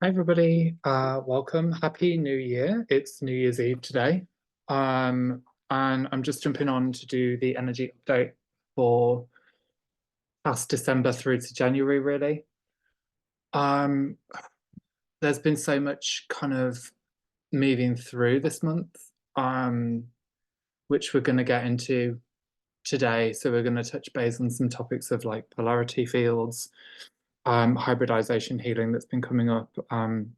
Hi everybody, welcome. Happy New Year. It's New Year's Eve today. And I'm just jumping on to do the energy update for past December through to January, really. Um, there's been so much kind of moving through this month, which we're going to get into today. So we're going to touch base on some topics of like polarity fields, hybridization healing that's been coming up, and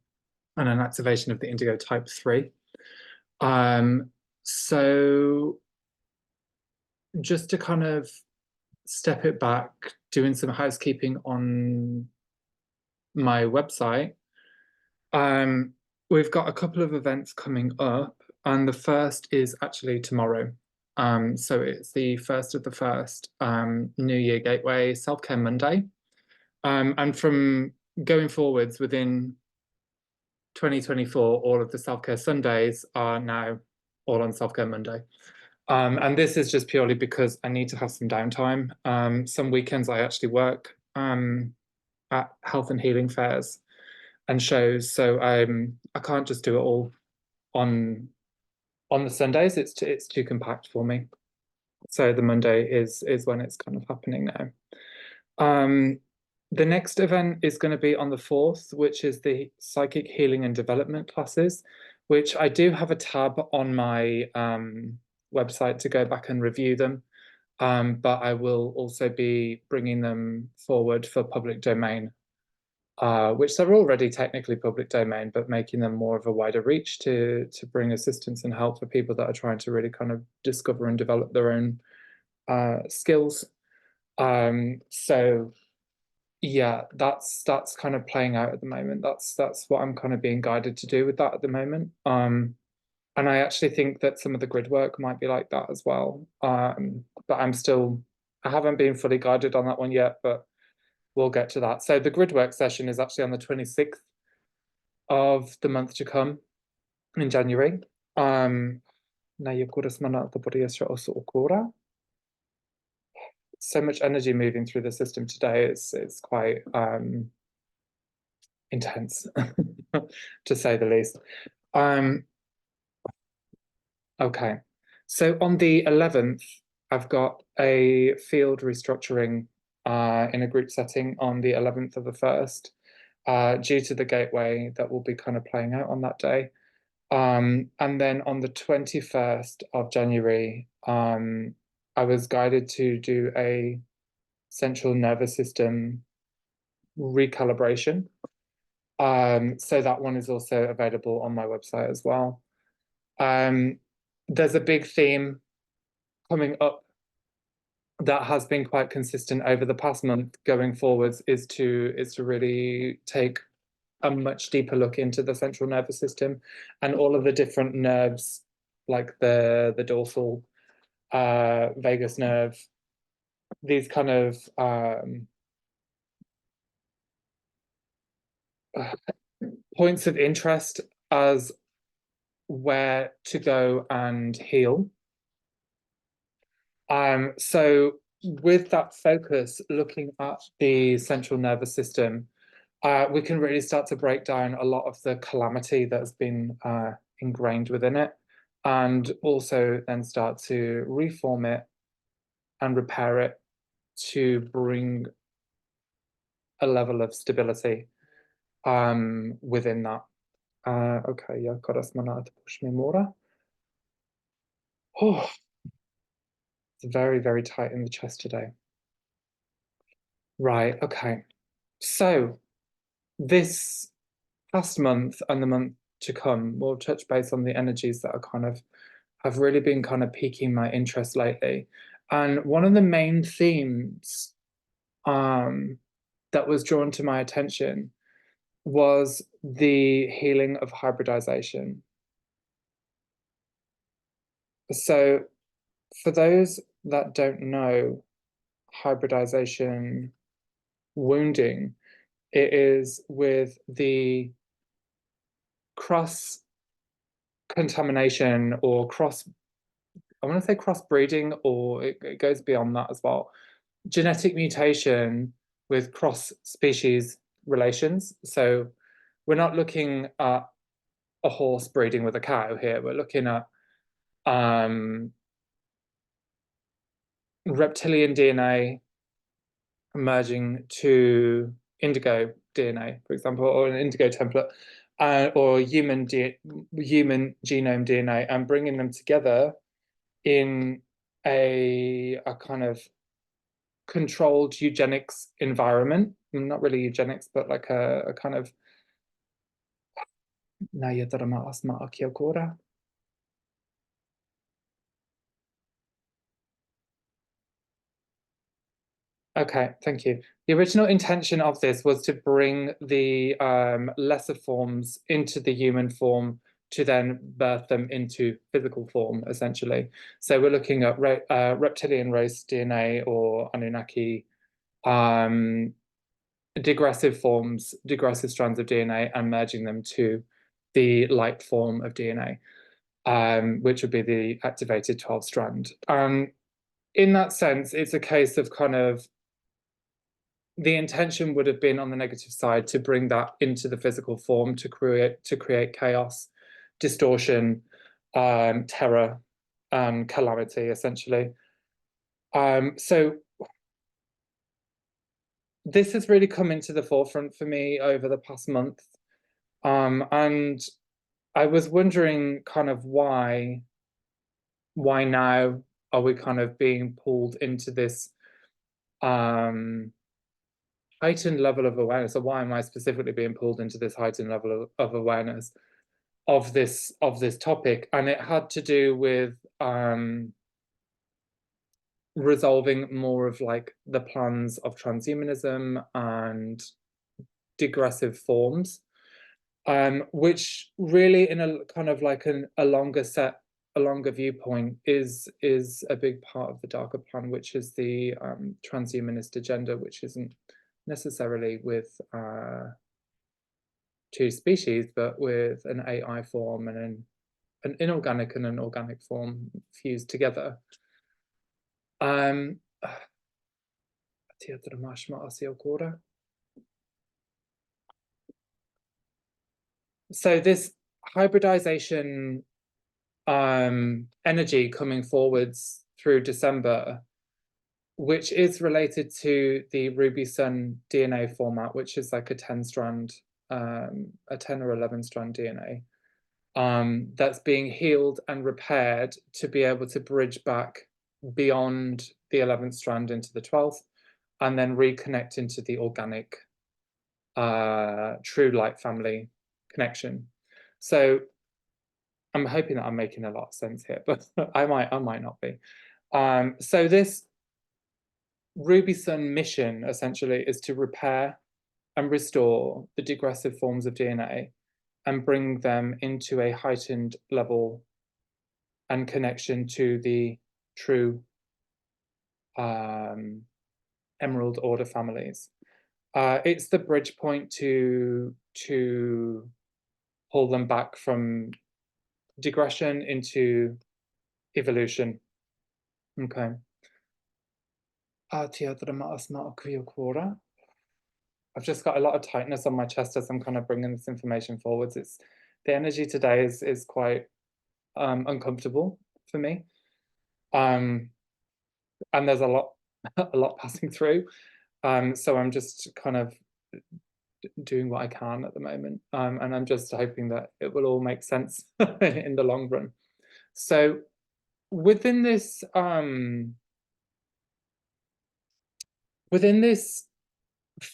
an activation of the indigo type 3. So just to kind of step it back, doing some housekeeping on my website, we've got a couple of events coming up, and the first is actually tomorrow. So it's the first of the first New Year Gateway Self-Care Monday. And from going forwards within 2024, all of the self-care Sundays are now all on self-care Monday. And this is just purely because I need to have some downtime. Some weekends I actually work at health and healing fairs and shows, so I can't just do it all on the Sundays. It's too compact for me. So the Monday is when it's kind of happening now. The next event is going to be on the 4th, which is the Psychic Healing and Development classes, which I do have a tab on my website to go back and review them. But I will also be bringing them forward for public domain, which they're already technically public domain, but making them more of a wider reach to bring assistance and help for people that are trying to really kind of discover and develop their own skills. So yeah, that's kind of playing out at the moment. That's what I'm kind of being guided to do with that at the moment. And I actually think that some of the grid work might be like that as well. But I haven't been fully guided on that one yet, but we'll get to that. So the grid work session is actually on the 26th of the month to come in January. So much energy moving through the system today. It's quite intense, to say the least. Okay, so on the 11th, I've got a field restructuring in a group setting on the 11th of the 1st, due to the gateway that will be kind of playing out on that day. And then on the 21st of January, I was guided to do a central nervous system recalibration. So that one is also available on my website as well. There's a big theme coming up that has been quite consistent over the past month going forwards is to really take a much deeper look into the central nervous system and all of the different nerves, like the dorsal vagus nerve, these kind of points of interest as where to go and heal. So with that focus, looking at the central nervous system, we can really start to break down a lot of the calamity that has been ingrained within it, and also then start to reform it and repair it to bring a level of stability within that. Okay, yeah, koras mana push me more. Oh, it's very, very tight in the chest today. Right, okay. So this past month and the month to come, we'll touch base on the energies that are kind of have really been kind of piquing my interest lately. And one of the main themes that was drawn to my attention was the healing of hybridization. So for those that don't know, hybridization wounding, it is with the cross contamination or I want to say crossbreeding, or it goes beyond that as well. Genetic mutation with cross species relations. So we're not looking at a horse breeding with a cow here. We're looking at reptilian DNA merging to indigo DNA, for example, or an indigo template, or human genome DNA, and bringing them together in a kind of controlled eugenics environment. Not really eugenics, but like a kind of. Okay, thank you. The original intention of this was to bring the lesser forms into the human form to then birth them into physical form, essentially. So we're looking at reptilian race DNA or Anunnaki digressive forms, digressive strands of DNA, and merging them to the light form of DNA, which would be the activated 12 strand. In that sense, it's a case of kind of the intention would have been on the negative side to bring that into the physical form to create chaos, distortion, terror, calamity, essentially. So this has really come into the forefront for me over the past month, and I was wondering kind of why now are we kind of being pulled into this heightened level of awareness, or why am I specifically being pulled into this heightened level of awareness of this topic? And it had to do with resolving more of like the plans of transhumanism and digressive forms, which really in a kind of like a longer viewpoint is a big part of the darker plan, which is the transhumanist agenda, which isn't necessarily with two species, but with an AI form and an inorganic and an organic form fused together. So this hybridization energy coming forwards through December, which is related to the Ruby Sun DNA format, which is like a 10 or 11 strand DNA, that's being healed and repaired to be able to bridge back beyond the 11th strand into the 12th, and then reconnect into the organic true light family connection. So I'm hoping that I'm making a lot of sense here, but I might not be. So this Ruby Sun mission essentially is to repair and restore the digressive forms of DNA and bring them into a heightened level and connection to the true Emerald Order families. It's the bridge point to pull them back from digression into evolution. Okay. I've just got a lot of tightness on my chest as I'm kind of bringing this information forwards. It's the energy today is quite uncomfortable for me, and there's a lot passing through. So I'm just kind of doing what I can at the moment, and I'm just hoping that it will all make sense in the long run. So within this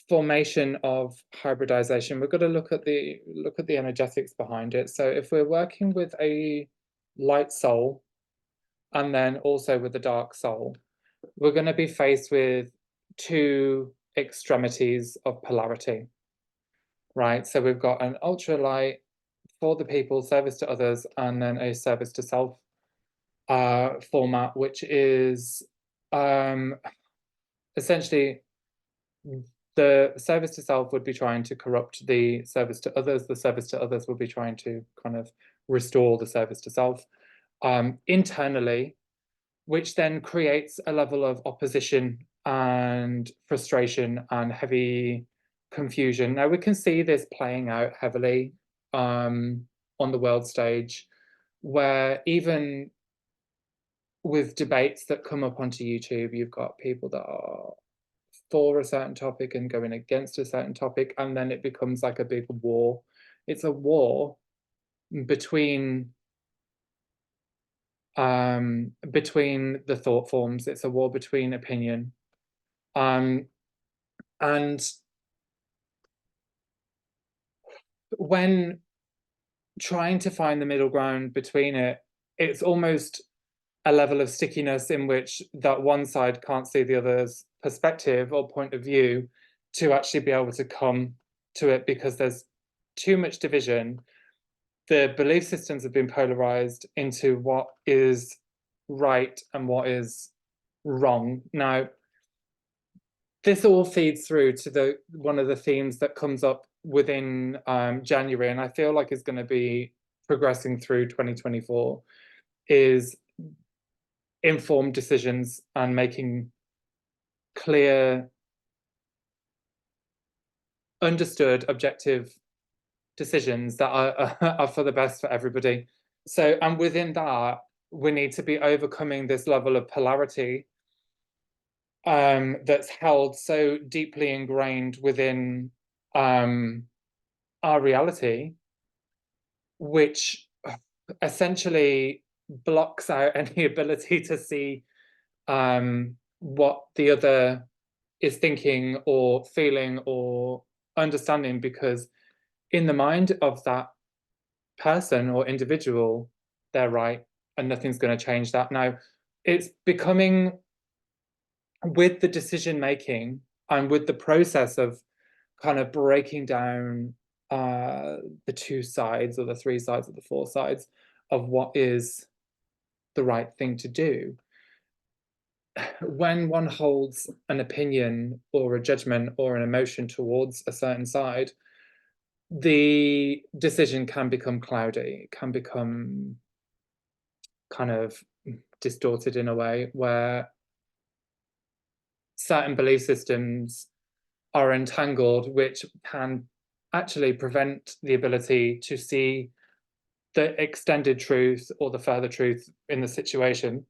formation of hybridization, we've got to look at the energetics behind it. So if we're working with a light soul and then also with a dark soul, we're going to be faced with two extremities of polarity, right? So we've got an ultralight for the people, service to others, and then a service to self format, which is essentially the service to self would be trying to corrupt the service to others. The service to others would be trying to kind of restore the service to self internally, which then creates a level of opposition and frustration and heavy confusion. Now we can see this playing out heavily on the world stage, where even with debates that come up onto YouTube, you've got people that are for a certain topic and going against a certain topic, and then it becomes like a big war. It's a war between the thought forms. It's a war between opinion. And when trying to find the middle ground between it, it's almost a level of stickiness in which that one side can't see the other's perspective or point of view to actually be able to come to it, because there's too much division. The belief systems have been polarized into what is right and what is wrong. Now, this all feeds through to one of the themes that comes up within January, and I feel like is going to be progressing through 2024, is informed decisions and making clear, understood, objective decisions that are for the best for everybody. So, and within that, we need to be overcoming this level of polarity that's held so deeply ingrained within our reality, which essentially blocks out any ability to see what the other is thinking or feeling or understanding, because in the mind of that person or individual, they're right and nothing's going to change that. Now, it's becoming, with the decision making and with the process of kind of breaking down the two sides or the three sides or the four sides of what is the right thing to do. When one holds an opinion or a judgment or an emotion towards a certain side, the decision can become cloudy, it can become kind of distorted in a way where certain belief systems are entangled, which can actually prevent the ability to see the extended truth or the further truth in the situation.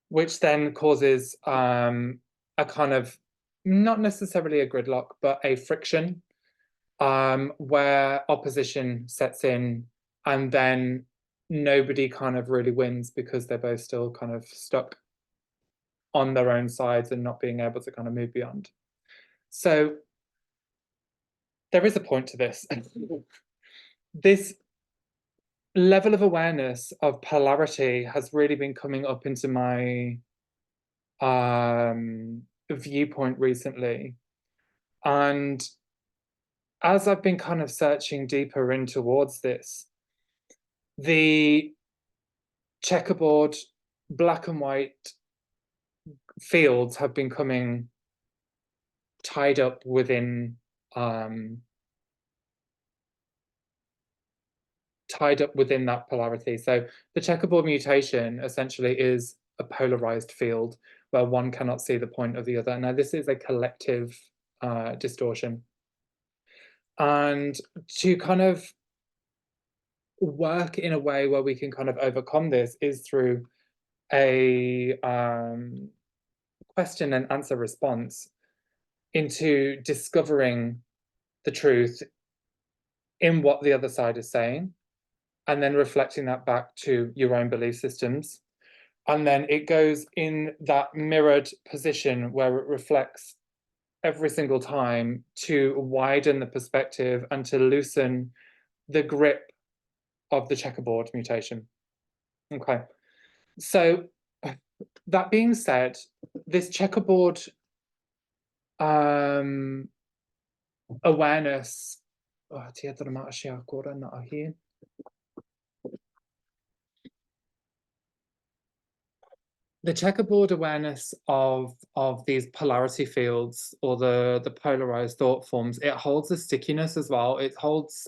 Which then causes a kind of, not necessarily a gridlock, but a friction where opposition sets in, and then nobody kind of really wins because they're both still kind of stuck on their own sides and not being able to kind of move beyond. So there is a point to this. This level of awareness of polarity has really been coming up into my viewpoint recently. And as I've been kind of searching deeper in towards this, the checkerboard black and white fields have been coming tied up within that polarity. So the checkerboard mutation essentially is a polarized field where one cannot see the point of the other. Now, this is a collective distortion. And to kind of work in a way where we can kind of overcome this is through a question and answer response into discovering the truth in what the other side is saying, and then reflecting that back to your own belief systems. And then it goes in that mirrored position where it reflects every single time to widen the perspective and to loosen the grip of the checkerboard mutation. Okay, so that being said, this checkerboard awareness, the checkerboard awareness of these polarity fields or the polarized thought forms, it holds a stickiness as well. It holds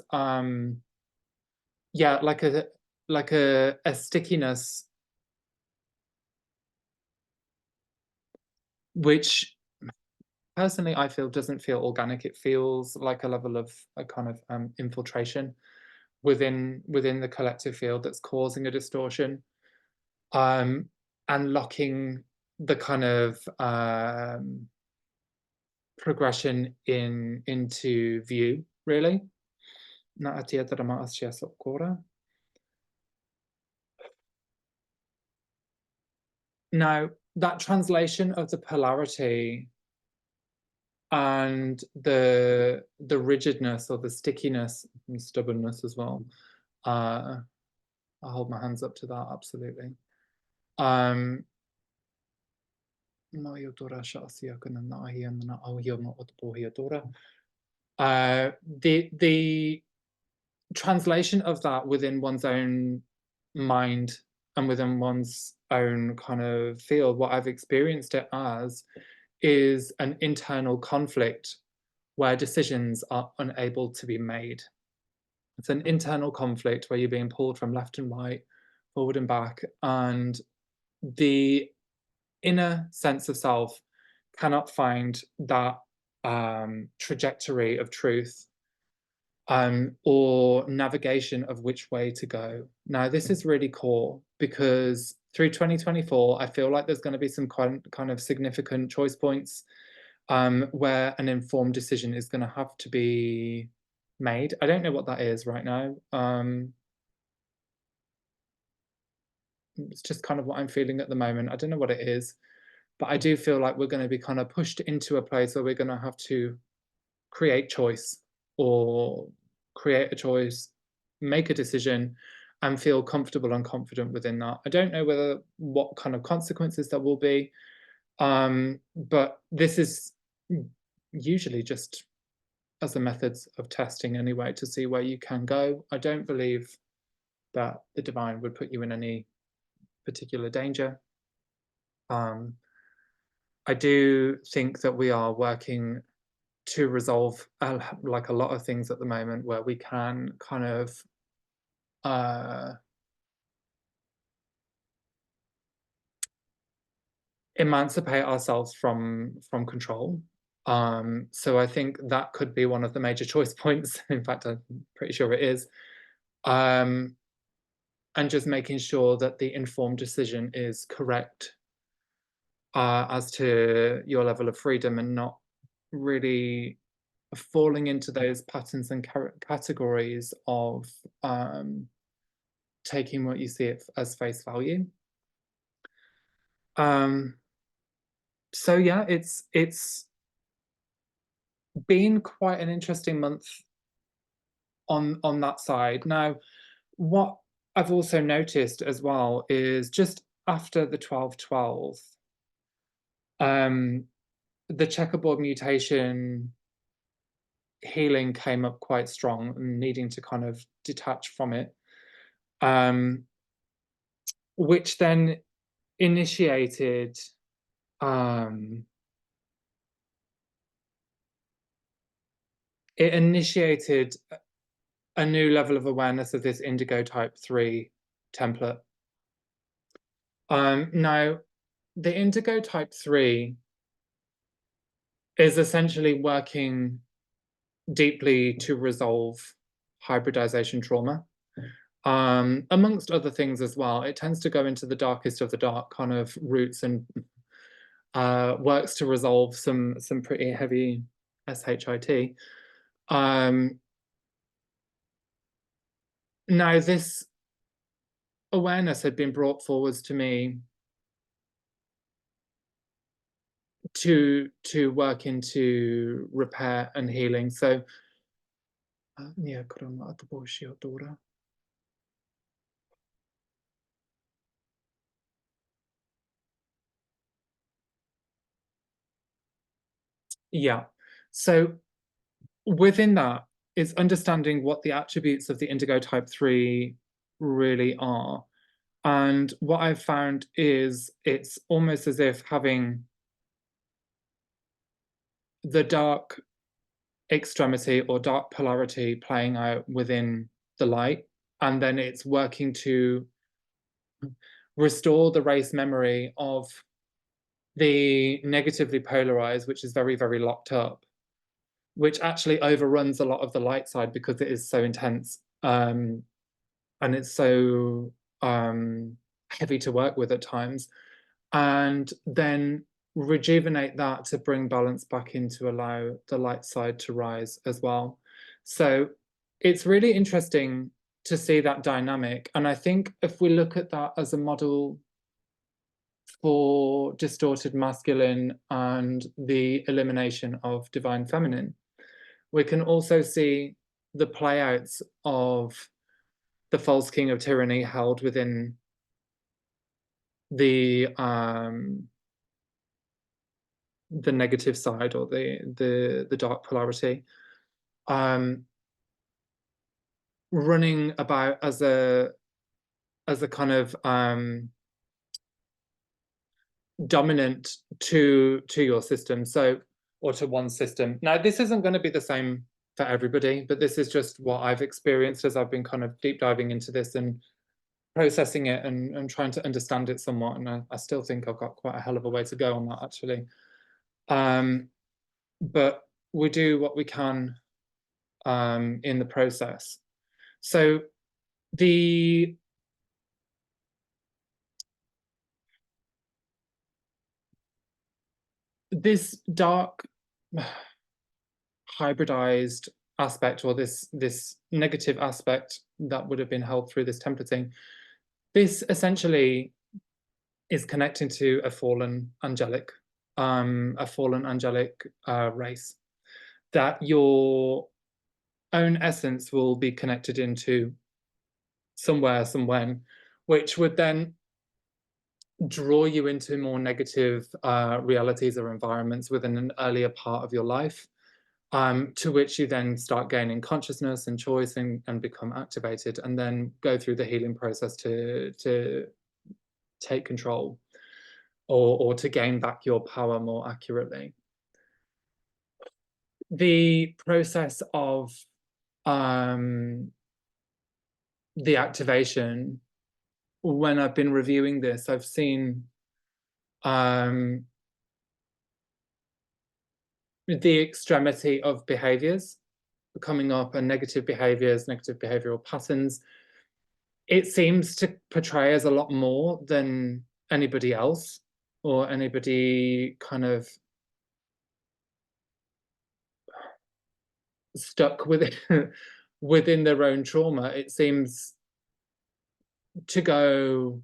yeah, like a stickiness which personally I feel doesn't feel organic. It feels like a level of a kind of infiltration within the collective field that's causing a distortion. Um, and locking the kind of progression into view, really. Na atia drama asia sokora. Now, that translation of the polarity and the rigidness or the stickiness and stubbornness as well. I hold my hands up to that, absolutely. Um, the translation of that within one's own mind and within one's own kind of field, what I've experienced it as is an internal conflict where decisions are unable to be made. It's an internal conflict where you're being pulled from left and right, forward and back, and the inner sense of self cannot find that trajectory of truth or navigation of which way to go. Now, this is really core because through 2024, I feel like there's going to be some kind of significant choice points where an informed decision is going to have to be made. I don't know what that is right now. It's just kind of what I'm feeling at the moment. I don't know what it is, but I do feel like we're going to be kind of pushed into a place where we're going to have to create choice or create a choice, make a decision, and feel comfortable and confident within that. I don't know whether what kind of consequences there will be, but this is usually just as a methods of testing anyway to see where you can go. I don't believe that the divine would put you in any particular danger. I do think that we are working to resolve like a lot of things at the moment where we can kind of uh, emancipate ourselves from control. So I think that could be one of the major choice points. In fact, I'm pretty sure it is. And just making sure that the informed decision is correct as to your level of freedom and not really falling into those patterns and categories of taking what you see it as face value. Um, so yeah, it's been quite an interesting month on that side. Now, what I've also noticed as well is just after the 12/12, the checkerboard mutation healing came up quite strong and needing to kind of detach from it, which then initiated it initiated a new level of awareness of this indigo type 3 template. Now, the indigo type 3 is essentially working deeply to resolve hybridization trauma. Amongst other things as well, it tends to go into the darkest of the dark kind of roots and works to resolve some pretty heavy SHIT. Now, this awareness had been brought forwards to me to work into repair and healing. So, yeah. So within that is understanding what the attributes of the indigo type 3 really are. And what I've found is it's almost as if having the dark extremity or dark polarity playing out within the light, and then it's working to restore the race memory of the negatively polarized, which is very, very locked up, which actually overruns a lot of the light side because it is so intense, and it's so heavy to work with at times, and then rejuvenate that to bring balance back in to allow the light side to rise as well. So it's really interesting to see that dynamic. And I think if we look at that as a model for distorted masculine and the elimination of divine feminine, we can also see the playouts of the false king of tyranny held within the negative side or the dark polarity, running about as a kind of dominant to your system, so or to one system. Now, this isn't going to be the same for everybody, but this is just what I've experienced as I've been kind of deep diving into this and processing it and trying to understand it somewhat. And I still think I've got quite a hell of a way to go on that, actually. But we do what we can in the process. So this dark hybridized aspect, or this negative aspect that would have been held through this templating, this essentially is connecting to a fallen angelic race, that your own essence will be connected into somewhere, somewhen, which would then draw you into more negative realities or environments within an earlier part of your life, to which you then start gaining consciousness and choice and become activated, and then go through the healing process to take control or to gain back your power more accurately. The process of the activation, when I've been reviewing this, I've seen the extremity of behaviors coming up and negative behaviors, negative behavioral patterns. It seems to portray as a lot more than anybody else or anybody kind of stuck within their own trauma. It seems to go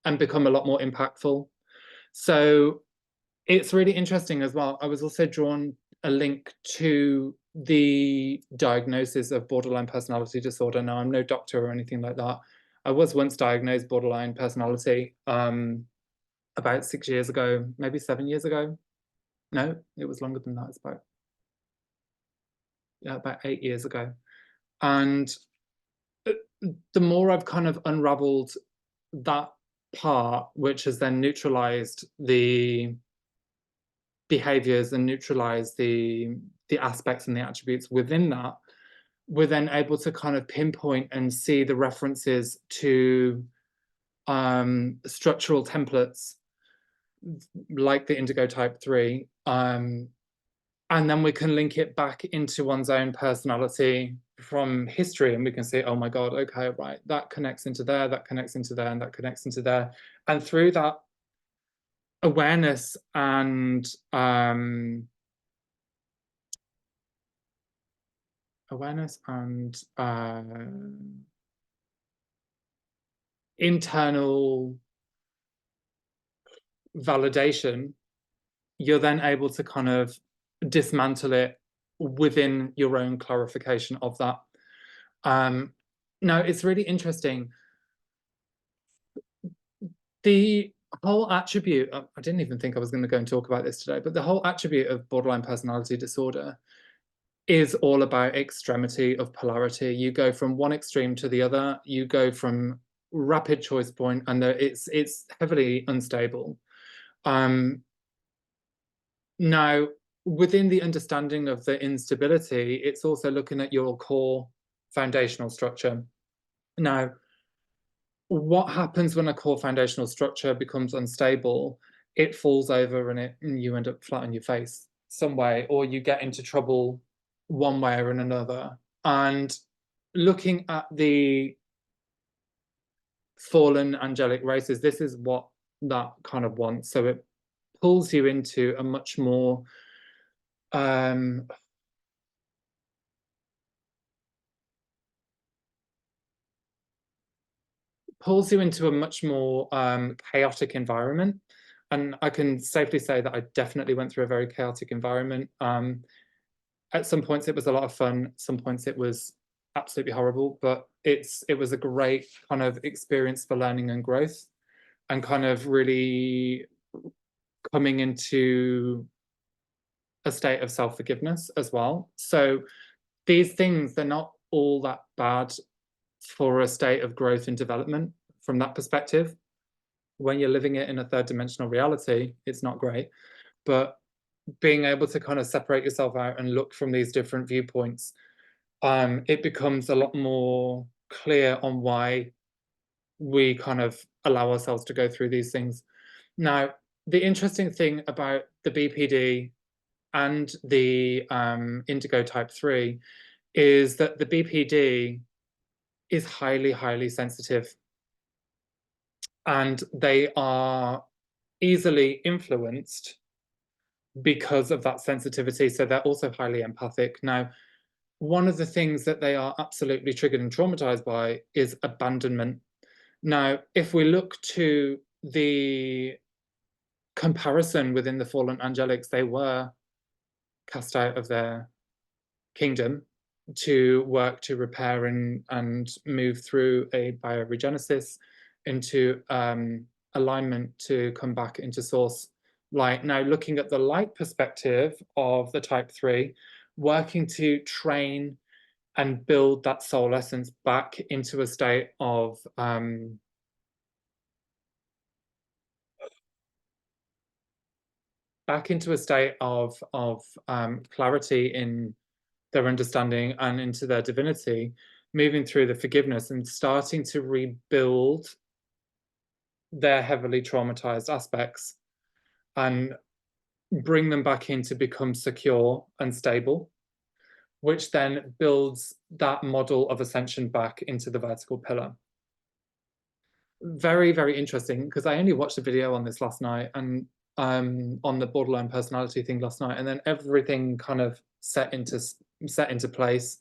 and become a lot more impactful. So it's really interesting as well. I was also drawn a link to the diagnosis of borderline personality disorder. Now, I'm no doctor or anything like that. I was once diagnosed borderline personality about 6 years ago, maybe 7 years ago. No, it was longer than that. It's about 8 years ago. And the more I've kind of unraveled that part, which has then neutralized the behaviors and neutralized the aspects and the attributes within that, we're then able to kind of pinpoint and see the references to structural templates like the Indigo Type 3, and then we can link it back into one's own personality from history, and we can say, oh my God, okay, right, that connects into there, that connects into there, and that connects into there. And through that awareness and internal validation, you're then able to kind of dismantle it within your own clarification of that. Now, it's really interesting. The whole attribute, I didn't even think I was going to go and talk about this today, but the whole attribute of borderline personality disorder is all about extremity of polarity. You go from one extreme to the other. You go from rapid choice point, and it's heavily unstable. Now, within the understanding of the instability, it's also looking at your core foundational structure. Now, what happens when a core foundational structure becomes unstable? It falls over and you end up flat on your face some way, or you get into trouble one way or another. And looking at the fallen angelic races, this is what that kind of wants. So it pulls you into a much more um, pulls you into a much more chaotic environment. And I can safely say that I definitely went through a very chaotic environment. At some points, it was a lot of fun. Some points, it was absolutely horrible. But it was a great kind of experience for learning and growth, and kind of really coming into a state of self-forgiveness as well. So these things, they're not all that bad for a state of growth and development from that perspective. When you're living it in a third dimensional reality, it's not great. But being able to kind of separate yourself out and look from these different viewpoints, it becomes a lot more clear on why we kind of allow ourselves to go through these things. Now, the interesting thing about the BPD and the Indigo Type 3 is that the BPD is highly, highly sensitive, and they are easily influenced because of that sensitivity. So they're also highly empathic. Now, one of the things that they are absolutely triggered and traumatized by is abandonment. Now, if we look to the comparison within the fallen angelics, they were cast out of their kingdom to work to repair and move through a bioregenesis into alignment to come back into source light. Now, looking at the light perspective of the type 3, working to train and build that soul essence back into a state of clarity in their understanding and into their divinity, moving through the forgiveness and starting to rebuild their heavily traumatized aspects and bring them back in to become secure and stable, which then builds that model of ascension back into the vertical pillar. Very, very interesting, because I only watched a video on this last night, and on the borderline personality thing last night, and then everything kind of set into place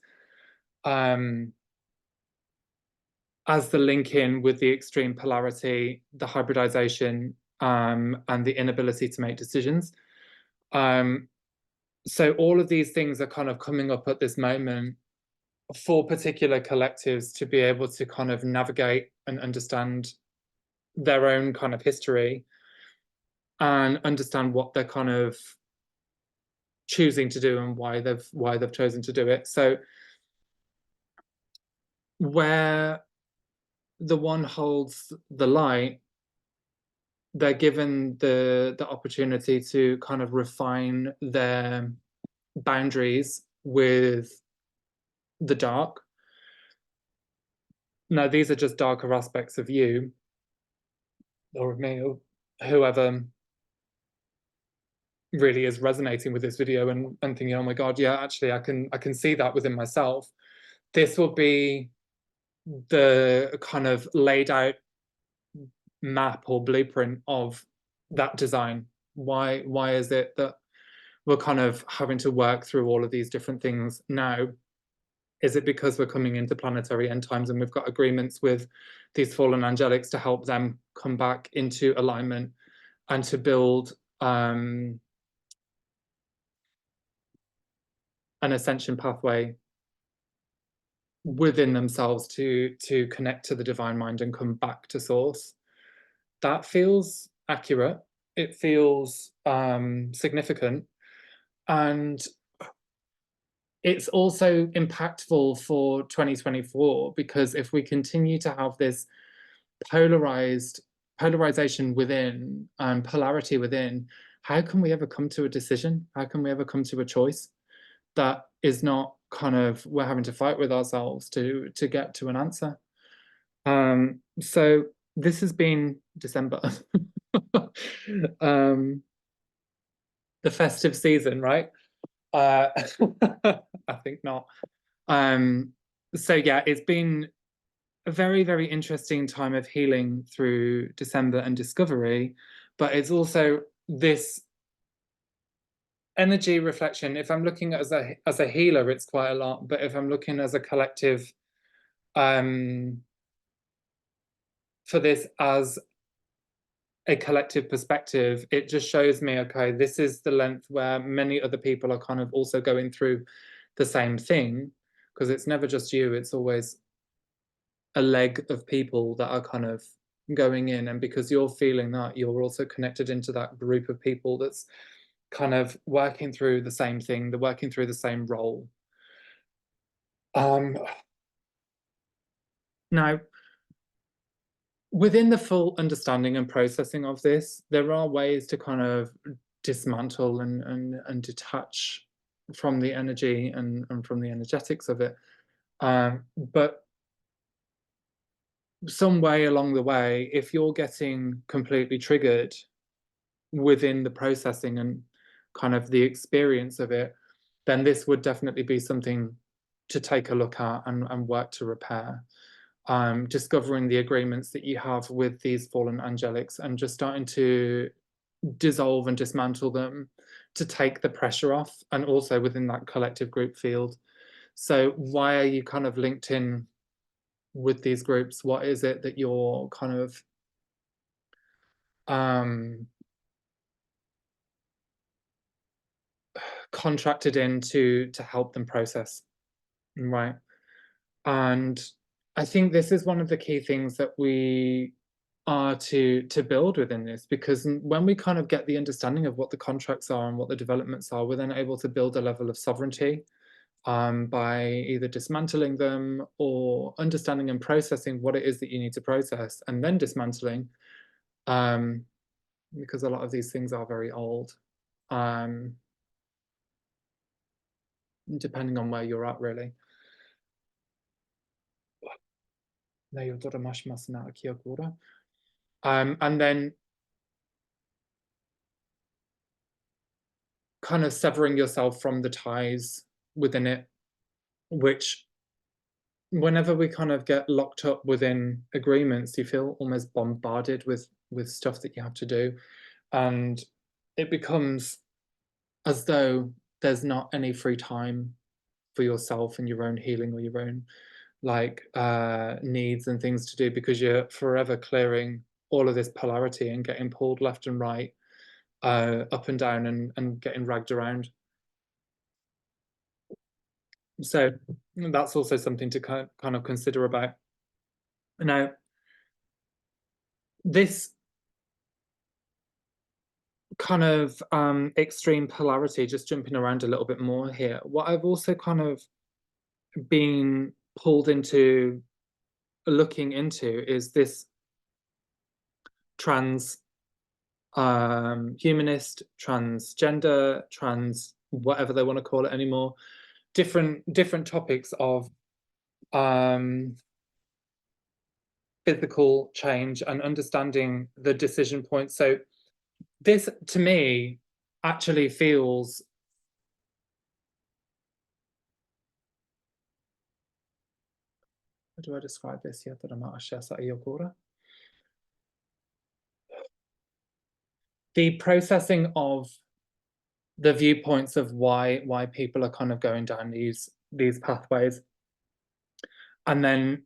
as the link in with the extreme polarity, the hybridization, and the inability to make decisions. So all of these things are kind of coming up at this moment for particular collectives to be able to kind of navigate and understand their own kind of history and understand what they're kind of choosing to do and why they've chosen to do it. So where the one holds the light, they're given the opportunity to kind of refine their boundaries with the dark. Now, these are just darker aspects of you or of me or whoever really is resonating with this video and thinking, oh my God, yeah, actually I can see that within myself. This will be the kind of laid out map or blueprint of that design. Why is it that we're kind of having to work through all of these different things now? Is it because we're coming into planetary end times and we've got agreements with these fallen angelics to help them come back into alignment and to build an ascension pathway within themselves to connect to the divine mind and come back to source? That feels accurate. It feels significant. And it's also impactful for 2024, because if we continue to have this polarization within, polarity within, how can we ever come to a decision? How can we ever come to a choice that is not kind of, we're having to fight with ourselves to get to an answer? So this has been December. um, the festive season, right? Uh, I think not. Um, so yeah, it's been a very, very interesting time of healing through December and discovery, but it's also this energy reflection. If I'm looking at as a healer, it's quite a lot, but if I'm looking as a collective, um, for this as a collective perspective, it just shows me, okay, this is the length where many other people are kind of also going through the same thing, because it's never just you, it's always a leg of people that are kind of going in, and because you're feeling that, you're also connected into that group of people that's kind of working through the same thing, they're working through the same role. Um, Now, within the full understanding and processing of this, there are ways to kind of dismantle and detach from the energy and from the energetics of it. But some way along the way, if you're getting completely triggered within the processing and kind of the experience of it, then this would definitely be something to take a look at and work to repair. Discovering the agreements that you have with these fallen angelics and just starting to dissolve and dismantle them to take the pressure off, and also within that collective group field. So why are you kind of linked in with these groups? What is it that you're kind of um, contracted in to help them process, right? And I think this is one of the key things that we are to build within this, because when we kind of get the understanding of what the contracts are and what the developments are, we're then able to build a level of sovereignty, by either dismantling them or understanding and processing what it is that you need to process, and then dismantling, um, because a lot of these things are very old, um, depending on where you're at, really. And then kind of severing yourself from the ties within it, which whenever we kind of get locked up within agreements, you feel almost bombarded with stuff that you have to do, and it becomes as though there's not any free time for yourself and your own healing or your own like needs and things to do, because you're forever clearing all of this polarity and getting pulled left and right, up and down, and getting dragged around. So that's also something to kind of consider about. Now, this kind of extreme polarity, just jumping around a little bit more here, what I've also kind of been pulled into looking into is this trans humanist, transgender, trans whatever they want to call it anymore, different topics of um physical change and understanding the decision points. So this to me actually feels, how do I describe this here that I'm not a the processing of the viewpoints of why people are kind of going down these pathways, and then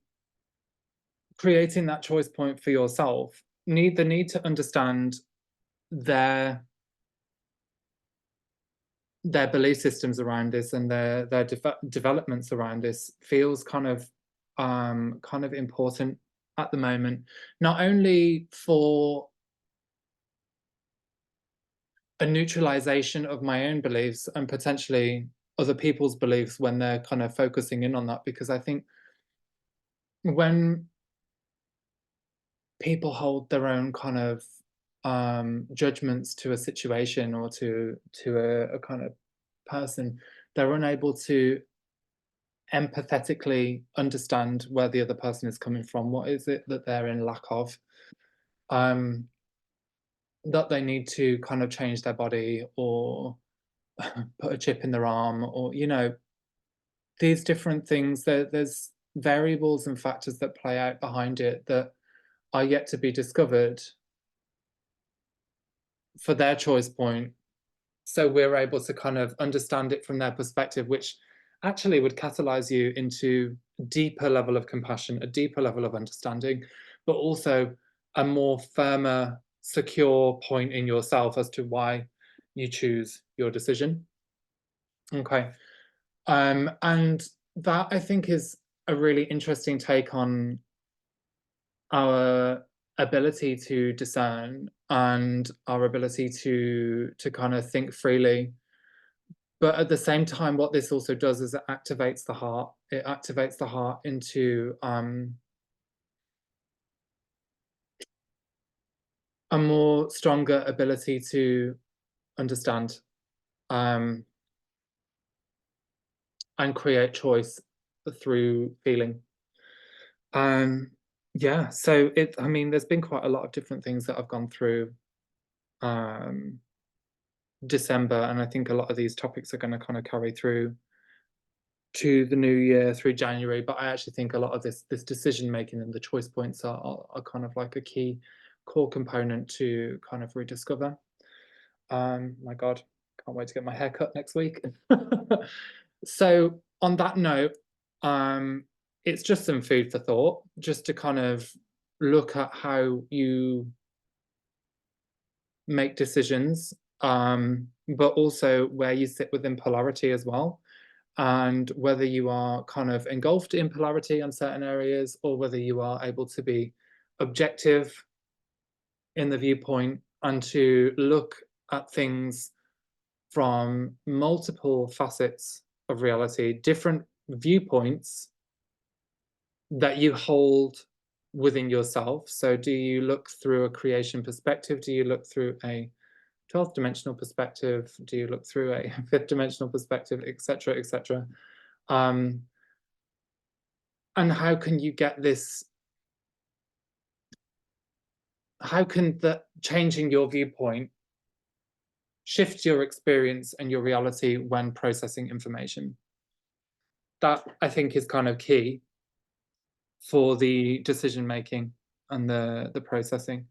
creating that choice point for yourself, the need to understand their belief systems around this and their developments around this feels kind of important at the moment, not only for a neutralization of my own beliefs and potentially other people's beliefs when they're kind of focusing in on that, because I think when people hold their own kind of judgments to a situation or to a kind of person, they're unable to empathetically understand where the other person is coming from. What is it that they're in lack of? Um, that they need to kind of change their body or put a chip in their arm, or these different things. There's variables and factors that play out behind it that are yet to be discovered for their choice point. So we're able to kind of understand it from their perspective, which actually would catalyze you into a deeper level of compassion, a deeper level of understanding, but also a more firmer, secure point in yourself as to why you choose your decision. Okay. And that, I think, is a really interesting take on our ability to discern and our ability to kind of think freely. But at the same time, what this also does is it activates the heart. It activates the heart into a more stronger ability to understand um, and create choice through feeling. Um, yeah, so I mean, there's been quite a lot of different things that I've gone through um, December, and I think a lot of these topics are going to kind of carry through to the new year, through January. But I actually think a lot of this decision making and the choice points are kind of like a key core component to kind of rediscover. My God, can't wait to get my hair cut next week. So on that note, it's just some food for thought, just to kind of look at how you make decisions, but also where you sit within polarity as well, and whether you are kind of engulfed in polarity on certain areas, or whether you are able to be objective in the viewpoint and to look at things from multiple facets of reality, different viewpoints that you hold within yourself. So, do you look through a creation perspective? Do you look through a 12th dimensional perspective? Do you look through a fifth dimensional perspective, etc., etc.? Um, and how can you get this? How can the changing your viewpoint shift your experience and your reality when processing information? That, I think, is kind of key for the decision making and the processing.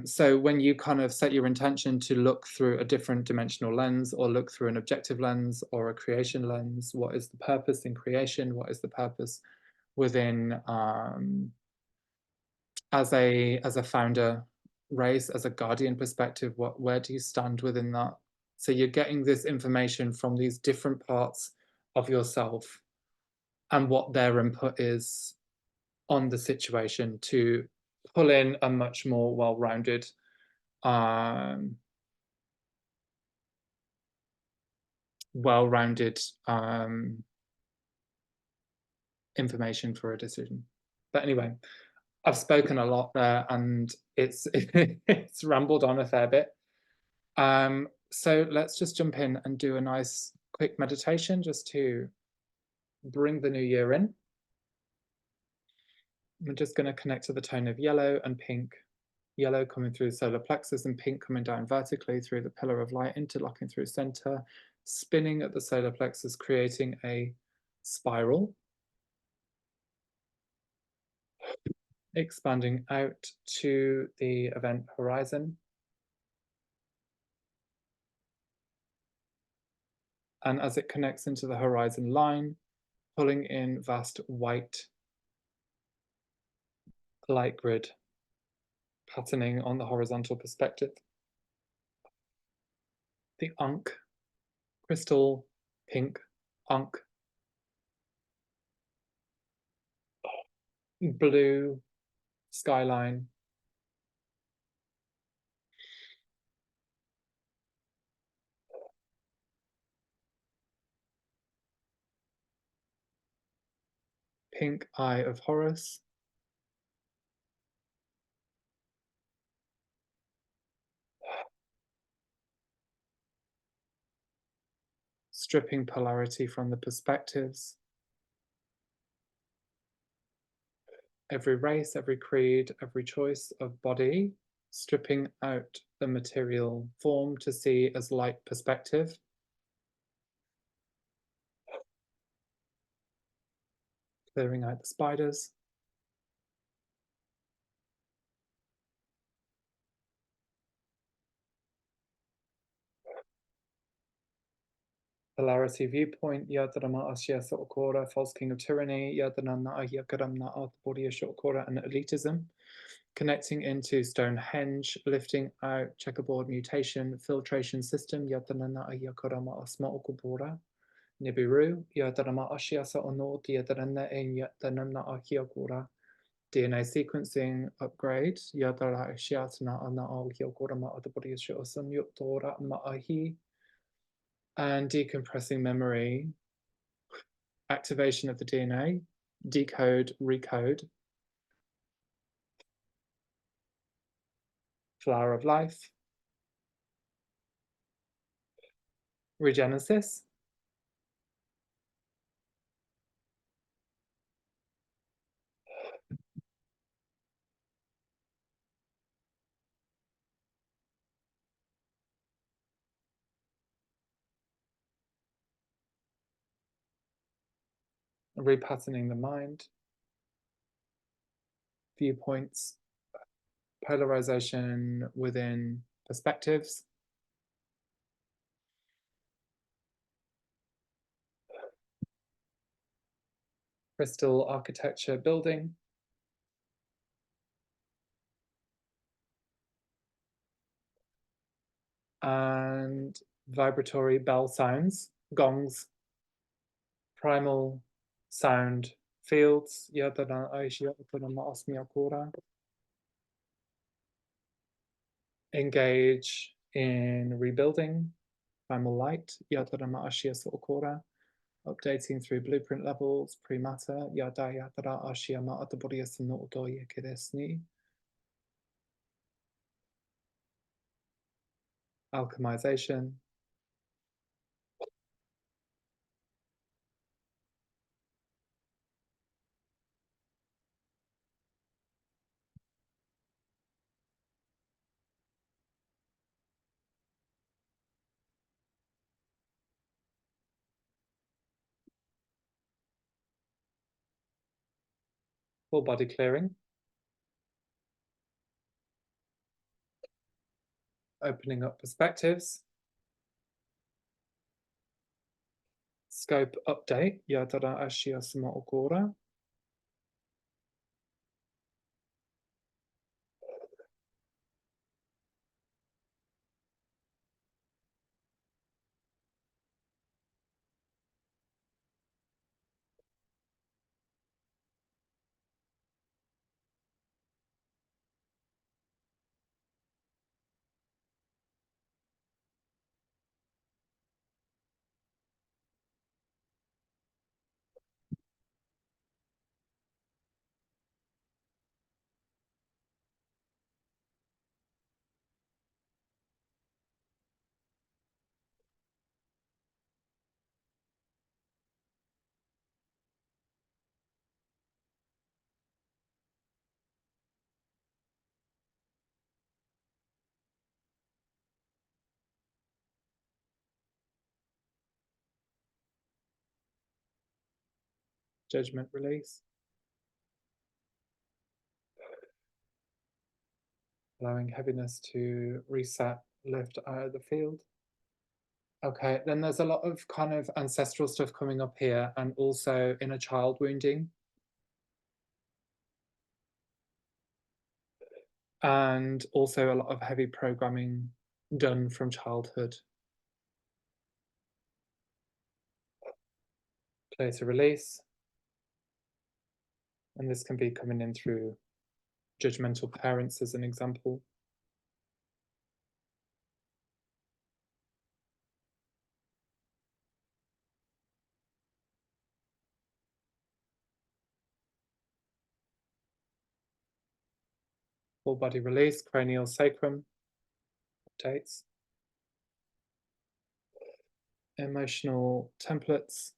So when you kind of set your intention to look through a different dimensional lens, or look through an objective lens or a creation lens, what is the purpose in creation? What is the purpose within as a founder race, as a guardian perspective? Where do you stand within that? So you're getting this information from these different parts of yourself and what their input is on the situation to pull in a much more well-rounded um, well-rounded information for a decision. But anyway, I've spoken a lot there, and it's it's rambled on a fair bit. So let's just jump in and do a nice quick meditation just to bring the new year in. I'm just going to connect to the tone of yellow and pink. Yellow coming through the solar plexus and pink coming down vertically through the pillar of light, interlocking through center, spinning at the solar plexus, creating a spiral, expanding out to the event horizon. And as it connects into the horizon line, pulling in vast white light grid, patterning on the horizontal perspective. The Ankh, crystal pink Ankh, blue skyline, Pink Eye of Horus, stripping polarity from the perspectives. Every race, every creed, every choice of body, stripping out the material form to see as light perspective. Clearing out the spiders. Polarity viewpoint, Yadrama Ashya Sotokora, false king of tyranny, Yadana Ayakaramna Arthbodia Shotokora, and elitism. Connecting into Stonehenge, lifting out checkerboard mutation, filtration system, Yadana Ayakarama Asmaokubora, Nibiru, Yadarama Ashya Sotonor, Yadarana En Yadanana Ahiakura, DNA sequencing upgrade, Yadara Ashiatana Ana Ahiakorama Arthbodia Shotosan Yotora Maahi, and decompressing memory, activation of the DNA, decode, recode, flower of life, regenesis, repatterning the mind, viewpoints, polarization within perspectives, crystal architecture building, and vibratory bell sounds, gongs, primal sound fields, engage in rebuilding, primal light, updating through blueprint levels, pre-matter, alchemization, full body clearing, opening up perspectives, scope update, judgment release, allowing heaviness to reset, lift out of the field. Okay, then there's a lot of kind of ancestral stuff coming up here, and also inner child wounding. And also a lot of heavy programming done from childhood. Clear to release. And this can be coming in through judgmental parents as an example. full body release, cranial sacrum, updates, emotional templates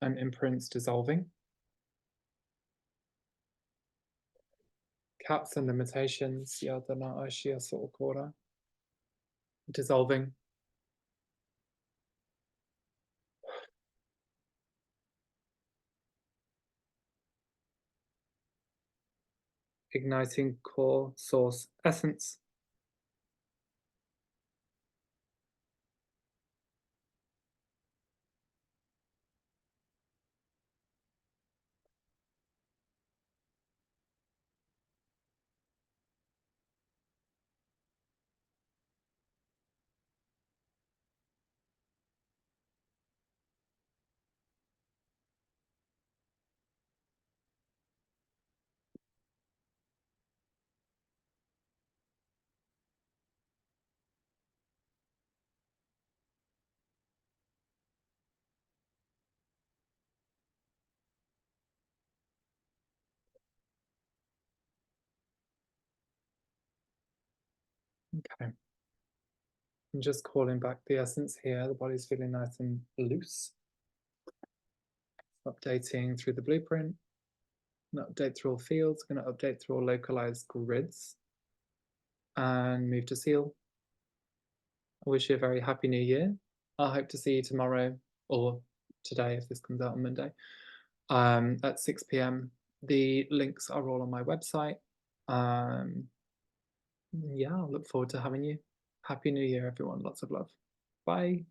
and imprints dissolving, caps and limitations, yadana ashia sookora, dissolving, igniting core source essence, okay. I'm just calling back the essence here. The body's feeling nice and loose. Updating through the blueprint. I'm going to update through all fields. I'm going to update through all localized grids. And move to seal. I wish you a very happy new year. I hope to see you tomorrow or today if this comes out on Monday at 6 p.m. The links are all on my website. Yeah, I look forward to having you. Happy New Year, everyone. Lots of love. Bye.